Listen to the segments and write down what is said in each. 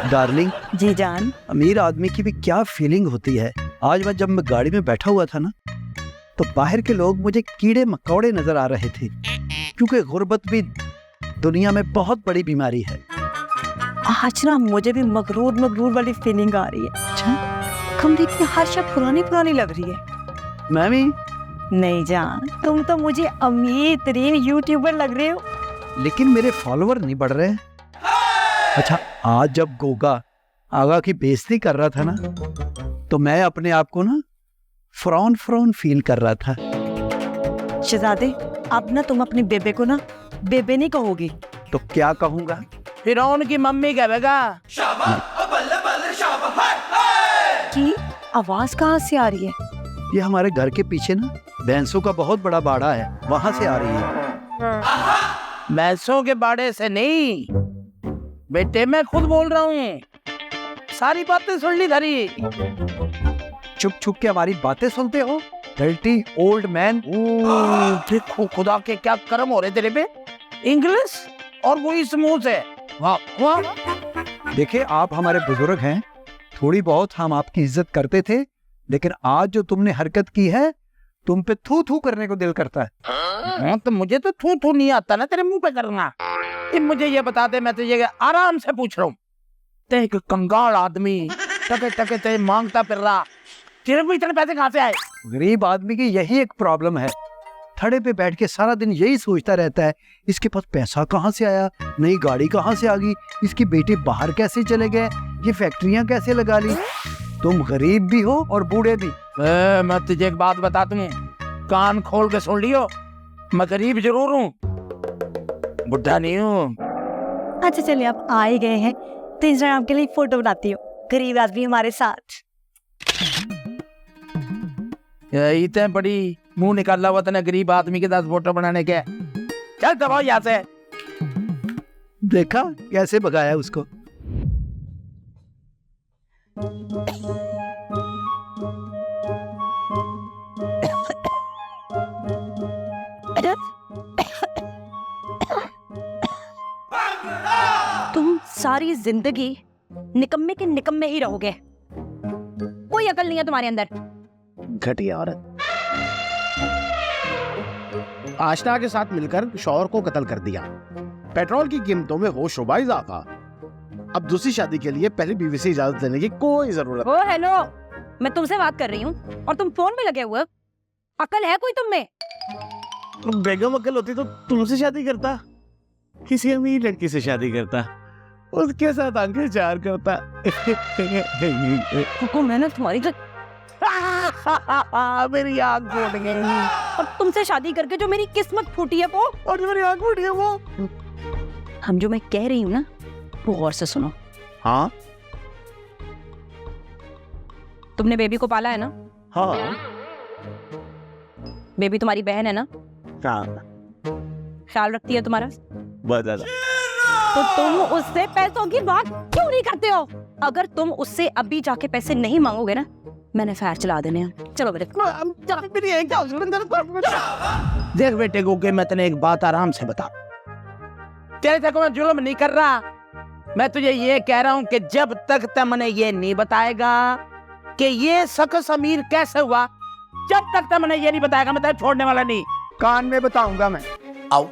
Darling, जी जान। अमीर आदमी की भी क्या फीलिंग होती है। आज जब मैं गाड़ी में बैठा हुआ था ना, तो बाहर के लोग मुझे कीड़े मकोड़े नजर आ रहे थे, क्योंकि गुर्बत भी दुनिया में बहुत बड़ी बीमारी है। आज ना मुझे भी मगरूर मगरूर वाली फीलिंग आ रही है। अच्छा, कमरे की हर शब पुरानी पुरानी लग रही है। मैं भी। नहीं जान, तुम तो मुझे अमीर तरीन यूट्यूबर लग रहे हो। लेकिन मेरे फॉलोवर नहीं बढ़ रहे। अच्छा, आज जब गोगा आगा की बेइज्जती कर रहा था ना, तो मैं अपने आप को ना फ्रॉन फ्रॉन फील कर रहा था। शहजादे, अब ना तुम अपनी बेबे को ना बेबे नहीं कहोगी। तो क्या कहूँगा? फिरौन की मम्मी कहेगा। कि आवाज कहाँ से आ रही है? ये हमारे घर के पीछे ना भैंसों का बहुत बड़ा बाड़ा है, वहां से आ रही है। भैंसों के बाड़े से नहीं बेटे, मैं खुद बोल रहा हूँ। सारी बातें सुन ली धरी। चुप चुप के हमारी बातें सुनते हो, डर्टी ओल्ड मैन। देखो खुदा के क्या कर्म हो रहे तेरे पे। इंग्लिश और वो इस मुंह से। वाह वाह। देखिए, आप हमारे बुजुर्ग हैं, थोड़ी बहुत हम आपकी इज्जत करते थे, लेकिन आज जो तुमने हरकत की है, तुम पे थू थू करने को दिल करता है। हाँ, तो मुझे तो थू थू नहीं आता ना तेरे मुंह पे करना। मुझे ये बता दे, मैं तुझे आराम से पूछ रहा हूँ। ते एक कंगाल आदमी टके टके ते मांगता फिर रहा, तेरे को इतने पैसे कहाँ से आए? गरीब आदमी की यही एक प्रॉब्लम है, थड़े पे बैठ के सारा दिन यही सोचता रहता है, इसके पास पैसा कहाँ से आया, नई गाड़ी कहाँ से आ गई, इसके बेटे बाहर कैसे चले गए, ये फैक्ट्रियां कैसे लगा ली। तुम गरीब भी हो और बूढ़े भी। मैं तुझे एक बात बता दूं, कान खोल के सुन लियो। मैं गरीब जरूर हूँ, बुढ़ा नहीं हूँ। अच्छा चलिए, आप आ ही गए हैं तो इंस्टाग्राम के लिए फोटो बनाती हो, गरीब आदमी हमारे साथ। इतने बड़ी मुंह निकाला हुआ तने गरीब आदमी के 10 फोटो बनाने के। चल दबाओ यहाँ से। देखा कैसे भगाया उसको। तुम सारी जिंदगी निकम्मे के निकम्मे ही रहोगे, कोई अकल नहीं है तुम्हारे अंदर। घटिया औरत। आशना के साथ मिलकर शौहर को कत्ल कर दिया। पेट्रोल की कीमतों में होशरुबा इजाफा। अब दूसरी शादी के लिए पहली बीवी से इजाजत लेने की कोई जरूरत। ओ हेलो, मैं तुमसे बात कर रही हूँ और तुम फोन में लगे हुए। अकल है कोई तुम में? बेगम अकल होती तो तुमसे शादी करता, किसी अमीर लड़की से शादी करता, उसके साथ आंखें चार करता। हुकुम है ना तुम्हारी तो। मेरी आंख फूट गई। और तुमसे शादी करके जो मेरी किस्मत फूटी है वो, और जो मेरी आंख फूट गई वो। हम जो मैं कह रही हूँ ना, वो गौर से सुनो। हाँ तुमने बेबी को पाला है ना? हाँ। बेबी तुम्हारी बहन है ना? हाँ, ख्याल रखती है तुम्हारा? बहुत ज्यादा। तो तुम उससे पैसों की बात क्यों नहीं करते हो? अगर तुम उससे अभी जाके पैसे नहीं मांगोगे ना, मैंने फायर चला देने हैं। चलो बेटे। देख बेटे को के मैं तेने एक बात आराम से बता, तेरे तक मैं जुल्म नहीं कर रहा। मैं तुझे ये कह रहा हूँ कि जब तक तुमने ये नहीं बताएगा कि ये शख्स अमीर कैसे हुआ, जब तक तुमने ये नहीं बताएगा मैं तुझे छोड़ने वाला नहीं। कान में बताऊंगा मैं। आओ।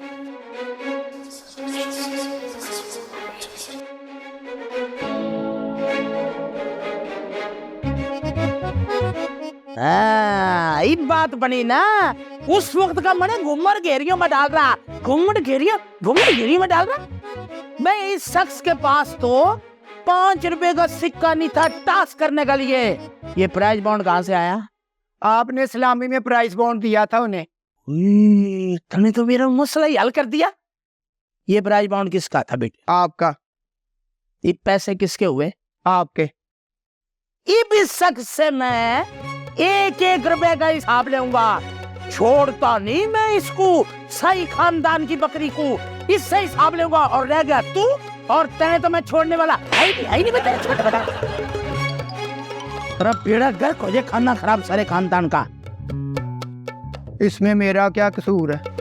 ये बात बनी ना। उस वक्त का मैंने घूमर घेरियों में डाल रहा, घूमर घेरियों में डाल रहा। मैं इस शख्स के पास तो 5 रुपए का सिक्का नहीं था टास्क करने के लिए। ये प्राइज बॉन्ड कहाँ से आया? आपने सलामी में प्राइस बॉन्ड दिया था उन्हें। तूने तो मेरा मसला ही हल कर दिया। ये प्राइज बॉन्ड किसका था बेटे? आपका। ये पैसे किसके हुए? आपके। इस शख्स से मैं 1-1 रुपए का हिसाब लूंगा, छोड़ता नहीं मैं इसको। सही खानदान की बकरी को इससे हिसाब लूंगा। और रह गया तू, और तेने तो मैं छोड़ने वाला है ही नहीं। मैं छोटे बता तेरा बेड़ा गर्क हो जाए, खाना खराब सारे खानदान का। इसमें मेरा क्या कसूर है?